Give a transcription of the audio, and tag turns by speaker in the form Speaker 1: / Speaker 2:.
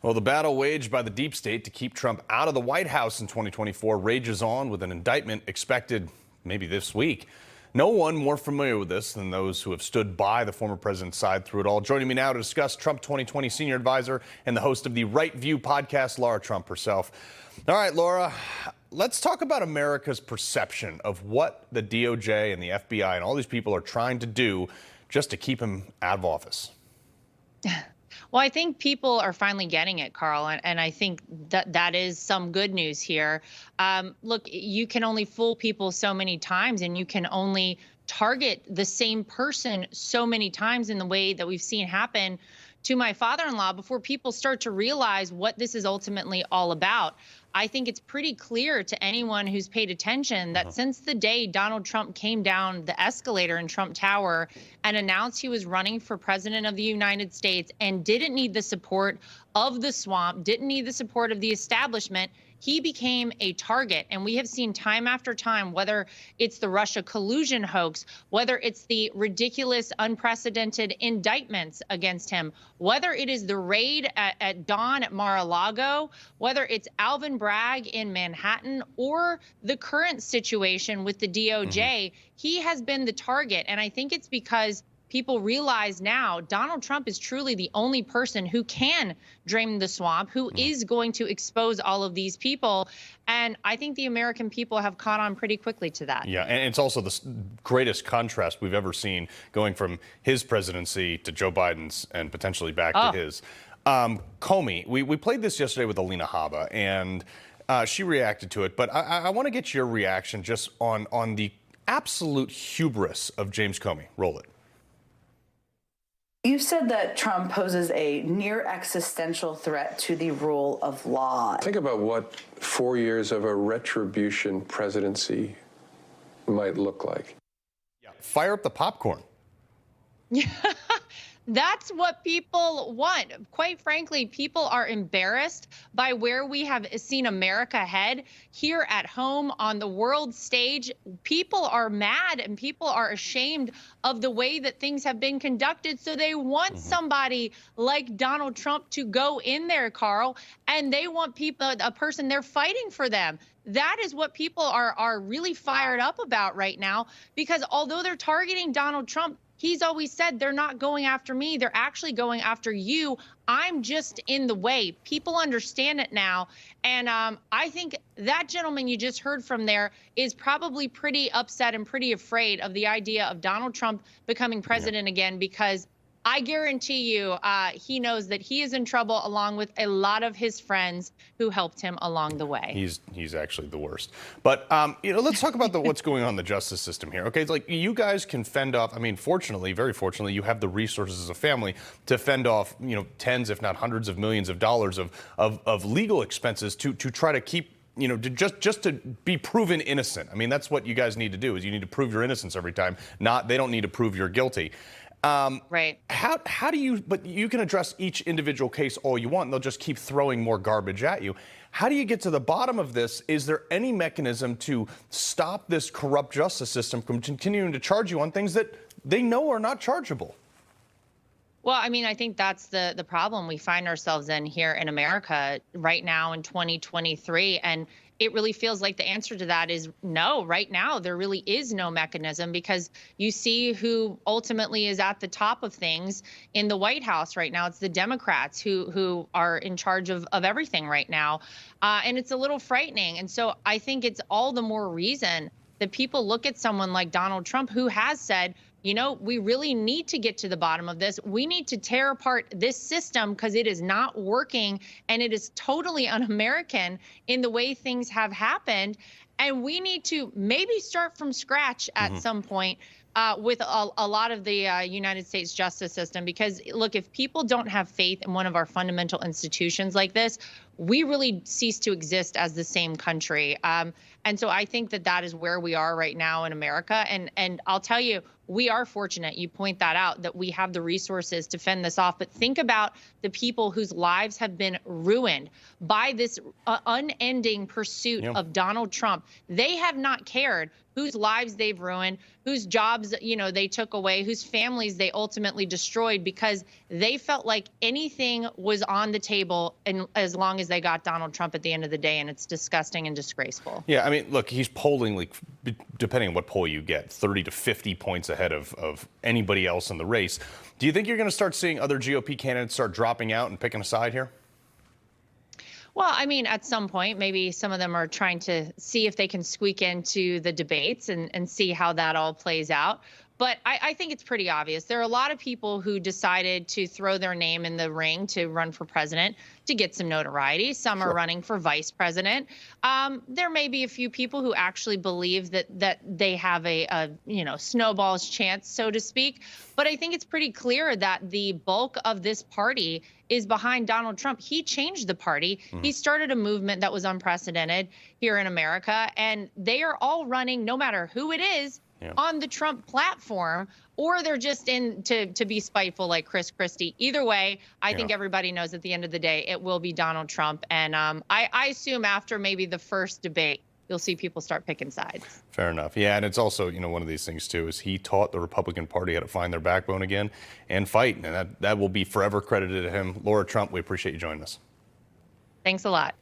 Speaker 1: Well, the battle waged by the deep state to keep Trump out of the White House in 2024 rages on, with an indictment expected maybe this week. No one more familiar with this than those who have stood by the former president's side through it all. Joining me now to discuss, Trump 2020 senior advisor and the host of the Right View podcast, Lara Trump herself. All right, Laura, let's talk about America's perception of what the DOJ and the FBI and all these people are trying to do just to keep him out of office.
Speaker 2: Well, I think people are finally getting it, Carl, and I think that is some good news here. Look, you can only fool people so many times, and you can only target the same person so many times in the way that we've seen happen to my father-in-law before people start to realize what this is ultimately all about. I think it's pretty clear to anyone who's paid attention that since the day Donald Trump came down the escalator in Trump Tower and announced he was running for president of the United States and didn't need the support of the swamp, didn't need the support of the establishment, he became a target. And we have seen time after time, whether it's the Russia collusion hoax, whether it's the ridiculous, unprecedented indictments against him, whether it is the raid at dawn at Mar-a-Lago, whether it's Alvin Bragg in Manhattan, or the current situation with the DOJ, he has been the target. And I think it's because people realize now Donald Trump is truly the only person who can drain the swamp, who is going to expose all of these people. And I think the American people have caught on pretty quickly to that.
Speaker 1: Yeah, and it's also the greatest contrast we've ever seen, going from his presidency to Joe Biden's and potentially back to his. Comey, we played this yesterday with Alina Habba, and she reacted to it. But I want to get your reaction just on the absolute hubris of James Comey. Roll it.
Speaker 3: You said that Trump poses a near existential threat to the rule of law.
Speaker 4: Think about what 4 years of a retribution presidency might look like.
Speaker 1: Yeah, fire up the popcorn.
Speaker 2: That's what people want. Quite frankly, people are embarrassed by where we have seen America head here at home on the world stage. People are mad and people are ashamed of the way that things have been conducted. So they want somebody like Donald Trump to go in there, Carl, and they want a person there fighting for them. That is what people are really fired up about right now, because although they're targeting Donald Trump, he's always said they're not going after me. They're actually going after you. I'm just in the way. People understand it now. And I think that gentleman you just heard from there is probably pretty upset and pretty afraid of the idea of Donald Trump becoming president again, because I guarantee you he knows that he is in trouble, along with a lot of his friends who helped him along the way.
Speaker 1: He's actually the worst. But let's talk about what's going on in the justice system here. Okay, it's like you guys can fend off. I mean, fortunately, very fortunately, you have the resources as a family to fend off tens, if not hundreds of millions of dollars of legal expenses to try to keep just to be proven innocent. I mean, that's what you guys need to do, is you need to prove your innocence every time. They don't need to prove you're guilty.
Speaker 2: Right.
Speaker 1: How do you, but you can address each individual case all you want, and they'll just keep throwing more garbage at you. How do you get to the bottom of this? Is there any mechanism to stop this corrupt justice system from continuing to charge you on things that they know are not chargeable?
Speaker 2: Well, I mean, I think that's the problem we find ourselves in here in America right now in 2023. And it really feels like the answer to that is no. Right now, there really is no mechanism, because you see who ultimately is at the top of things in the White House right now. It's the Democrats who are in charge of everything right now. And it's a little frightening. And so I think it's all the more reason that people look at someone like Donald Trump, who has said, we really need to get to the bottom of this. We need to tear apart this system because it is not working, and it is totally un-American in the way things have happened. And we need to maybe start from scratch at some point with a lot of the United States justice system. Because, look, if people don't have faith in one of our fundamental institutions like this, we really cease to exist as the same country. And so I think that is where we are right now in America. And I'll tell you, we are fortunate, you point that out, that we have the resources to fend this off. But think about the people whose lives have been ruined by this unending pursuit of Donald Trump. They have not cared whose lives they've ruined, whose jobs, they took away, whose families they ultimately destroyed because they felt like anything was on the table and as long as they got Donald Trump at the end of the day, and it's disgusting and disgraceful.
Speaker 1: Yeah, I mean, look, he's polling, like, depending on what poll you get, 30 to 50 points ahead of anybody else in the race. Do you think you're going to start seeing other GOP candidates start dropping out and picking a side here?
Speaker 2: Well, I mean, at some point, maybe some of them are trying to see if they can squeak into the debates and see how that all plays out. But I think it's pretty obvious. There are a lot of people who decided to throw their name in the ring to run for president to get some notoriety. Some are running for vice president. There may be a few people who actually believe that they have a snowball's chance, so to speak. But I think it's pretty clear that the bulk of this party is behind Donald Trump. He changed the party. He started a movement that was unprecedented here in America, and they are all running, no matter who it is, on the Trump platform, or they're just in to be spiteful like Chris Christie. Either way, I think everybody knows at the end of the day, it will be Donald Trump. And I assume after maybe the first debate, you'll see people start picking sides.
Speaker 1: Fair enough. Yeah, and it's also, one of these things, too, is he taught the Republican Party how to find their backbone again and fight. And that will be forever credited to him. Lara Trump, we appreciate you joining us.
Speaker 2: Thanks a lot.